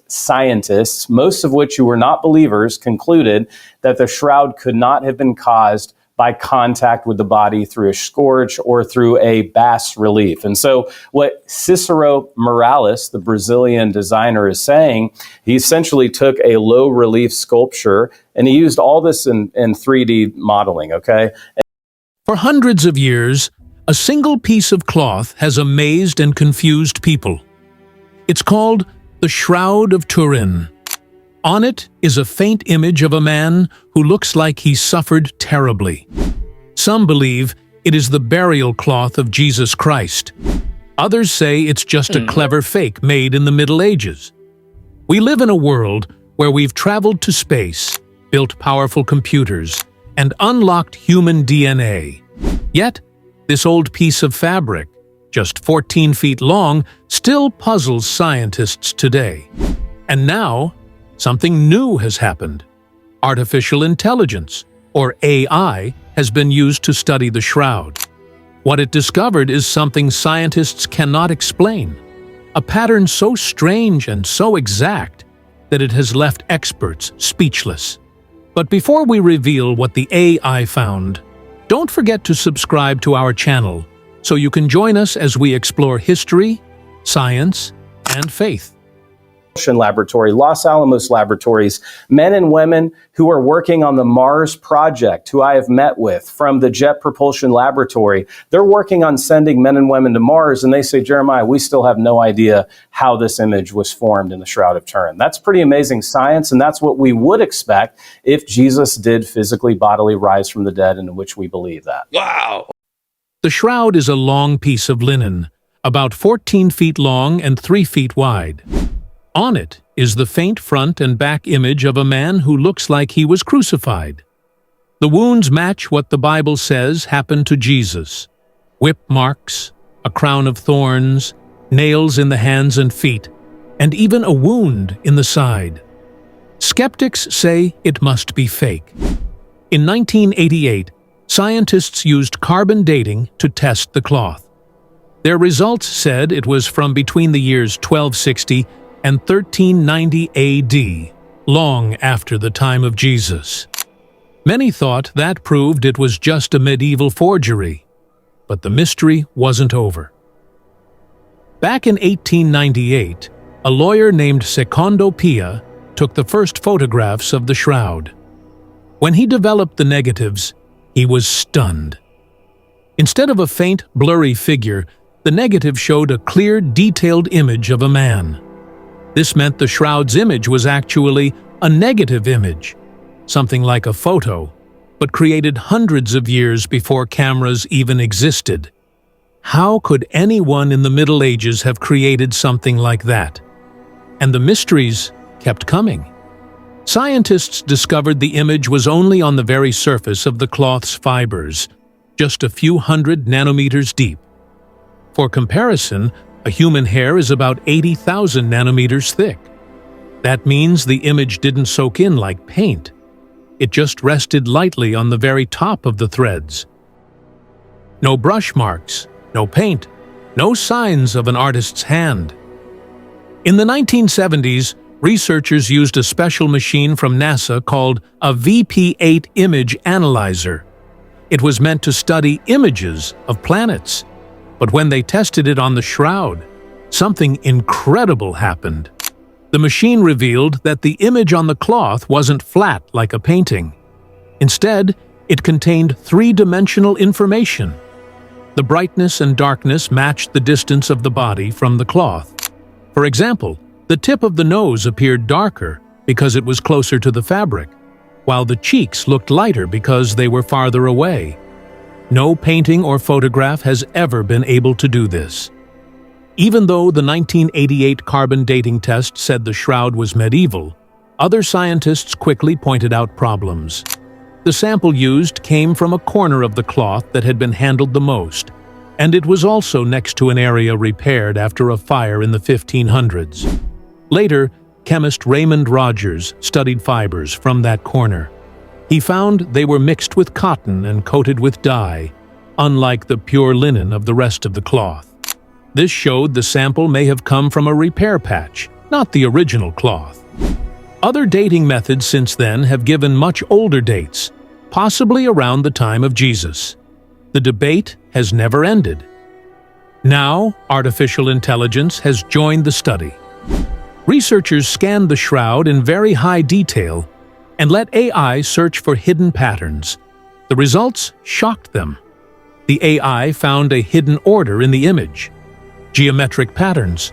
Scientists, most of which who were not believers, concluded that the shroud could not have been caused by contact with the body through a scourge or through a bas relief. And so what Cicero Morales, the Brazilian designer, is saying, he essentially took a low relief sculpture and he used all this in 3D modeling, okay? For hundreds of years, a single piece of cloth has amazed and confused people. It's called the Shroud of Turin. On it is a faint image of a man who looks like he suffered terribly. Some believe it is the burial cloth of Jesus Christ. Others say it's just a clever fake made in the Middle Ages. We live in a world where we've traveled to space, built powerful computers, and unlocked human DNA. Yet, this old piece of fabric, just 14 feet long, still puzzles scientists today. And now, something new has happened. Artificial intelligence, or AI, has been used to study the shroud. What it discovered is something scientists cannot explain, a pattern so strange and so exact that it has left experts speechless. But before we reveal what the AI found, don't forget to subscribe to our channel so you can join us as we explore history, science, and faith. Laboratory, Los Alamos Laboratories, men and women who are working on the Mars project, who I have met with from the Jet Propulsion Laboratory. They're working on sending men and women to Mars, and they say, Jeremiah, we still have no idea how this image was formed in the Shroud of Turin. That's pretty amazing science, and that's what we would expect if Jesus did physically, bodily rise from the dead, and in which we believe that. Wow! The shroud is a long piece of linen, about 14 feet long and 3 feet wide. On it is the faint front and back image of a man who looks like he was crucified. The wounds match what the Bible says happened to Jesus: whip marks, a crown of thorns, nails in the hands and feet, and even a wound in the side. Skeptics say it must be fake. In 1988, scientists used carbon dating to test the cloth. Their results said it was from between the years 1260 and 1390 AD, long after the time of Jesus. Many thought that proved it was just a medieval forgery, but the mystery wasn't over. Back in 1898, a lawyer named Secondo Pia took the first photographs of the shroud. When he developed the negatives, he was stunned. Instead of a faint, blurry figure, the negative showed a clear, detailed image of a man. This meant the shroud's image was actually a negative image, something like a photo, but created hundreds of years before cameras even existed. How could anyone in the Middle Ages have created something like that? And the mysteries kept coming. Scientists discovered the image was only on the very surface of the cloth's fibers, just a few hundred nanometers deep. For comparison, a human hair is about 80,000 nanometers thick. That means the image didn't soak in like paint. It just rested lightly on the very top of the threads. No brush marks, no paint, no signs of an artist's hand. In the 1970s, researchers used a special machine from NASA called a VP8 image analyzer. It was meant to study images of planets. But when they tested it on the shroud, something incredible happened. The machine revealed that the image on the cloth wasn't flat like a painting. Instead, it contained three-dimensional information. The brightness and darkness matched the distance of the body from the cloth. For example, the tip of the nose appeared darker because it was closer to the fabric, while the cheeks looked lighter because they were farther away. No painting or photograph has ever been able to do this. Even though the 1988 carbon dating test said the shroud was medieval, other scientists quickly pointed out problems. The sample used came from a corner of the cloth that had been handled the most, and it was also next to an area repaired after a fire in the 1500s. Later, chemist Raymond Rogers studied fibers from that corner. He found they were mixed with cotton and coated with dye, unlike the pure linen of the rest of the cloth. This showed the sample may have come from a repair patch, not the original cloth. Other dating methods since then have given much older dates, possibly around the time of Jesus. The debate has never ended. Now, artificial intelligence has joined the study. Researchers scanned the shroud in very high detail and let AI search for hidden patterns. The results shocked them. The AI found a hidden order in the image, geometric patterns,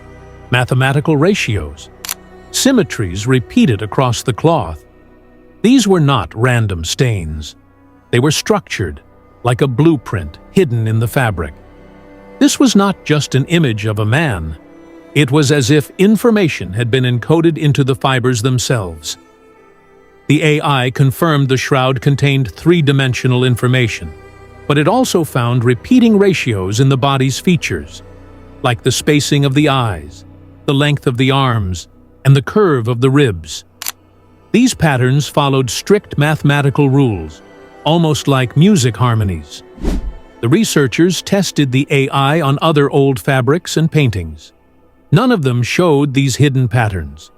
mathematical ratios, symmetries repeated across the cloth. These were not random stains. They were structured, like a blueprint hidden in the fabric. This was not just an image of a man. It was as if information had been encoded into the fibers themselves. The AI confirmed the shroud contained three-dimensional information, but it also found repeating ratios in the body's features, like the spacing of the eyes, the length of the arms, and the curve of the ribs. These patterns followed strict mathematical rules, almost like music harmonies. The researchers tested the AI on other old fabrics and paintings. None of them showed these hidden patterns.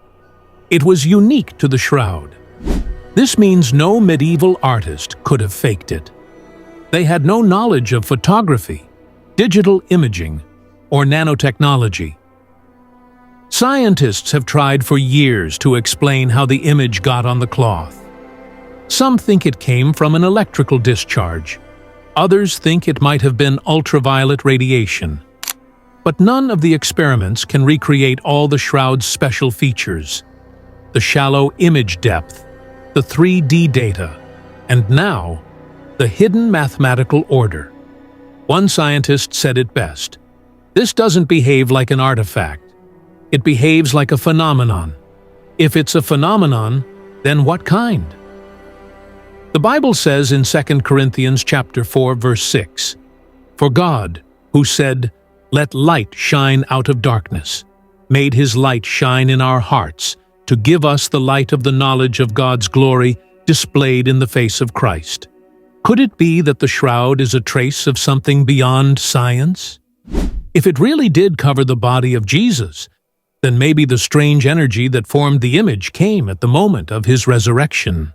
It was unique to the shroud. This means no medieval artist could have faked it. They had no knowledge of photography, digital imaging, or nanotechnology. Scientists have tried for years to explain how the image got on the cloth. Some think it came from an electrical discharge. Others think it might have been ultraviolet radiation. But none of the experiments can recreate all the shroud's special features: the shallow image depth, the 3D data, and now, the hidden mathematical order. One scientist said it best: "This doesn't behave like an artifact. It behaves like a phenomenon. If it's a phenomenon, then what kind?" The Bible says in 2 Corinthians chapter 4, verse 6, "For God, who said, 'Let light shine out of darkness,' made his light shine in our hearts to give us the light of the knowledge of God's glory displayed in the face of Christ." Could it be that the shroud is a trace of something beyond science? If it really did cover the body of Jesus, then maybe the strange energy that formed the image came at the moment of his resurrection.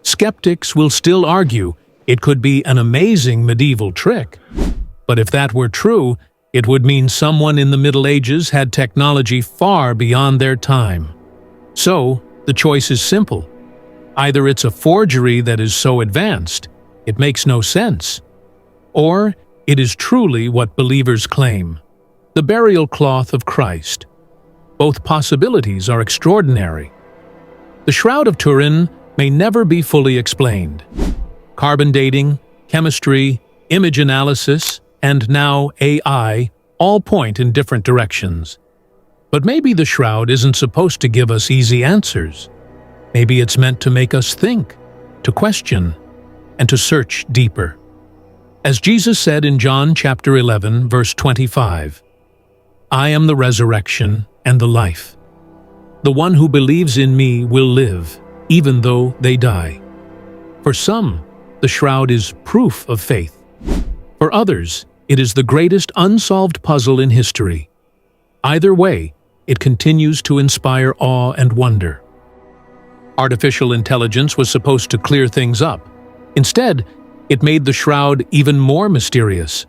Skeptics will still argue it could be an amazing medieval trick. But if that were true, it would mean someone in the Middle Ages had technology far beyond their time. So, the choice is simple. Either it's a forgery that is so advanced, it makes no sense, or it is truly what believers claim, the burial cloth of Christ. Both possibilities are extraordinary. The Shroud of Turin may never be fully explained. Carbon dating, chemistry, image analysis, and now AI all point in different directions. But maybe the shroud isn't supposed to give us easy answers. Maybe it's meant to make us think, to question, and to search deeper. As Jesus said in John chapter 11, verse 25, "I am the resurrection and the life. The one who believes in me will live, even though they die." For some, the shroud is proof of faith. For others, it is the greatest unsolved puzzle in history. Either way, it continues to inspire awe and wonder. Artificial intelligence was supposed to clear things up. Instead, it made the shroud even more mysterious.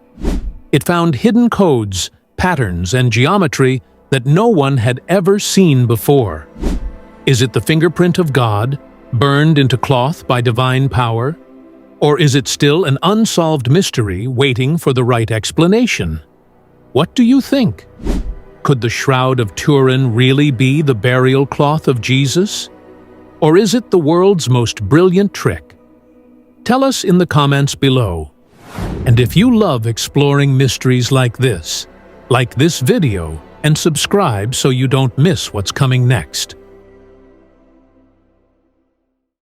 It found hidden codes, patterns, and geometry that no one had ever seen before. Is it the fingerprint of God, burned into cloth by divine power? Or is it still an unsolved mystery waiting for the right explanation? What do you think? Could the Shroud of Turin really be the burial cloth of Jesus? Or is it the world's most brilliant trick? Tell us in the comments below. And if you love exploring mysteries like this video and subscribe so you don't miss what's coming next.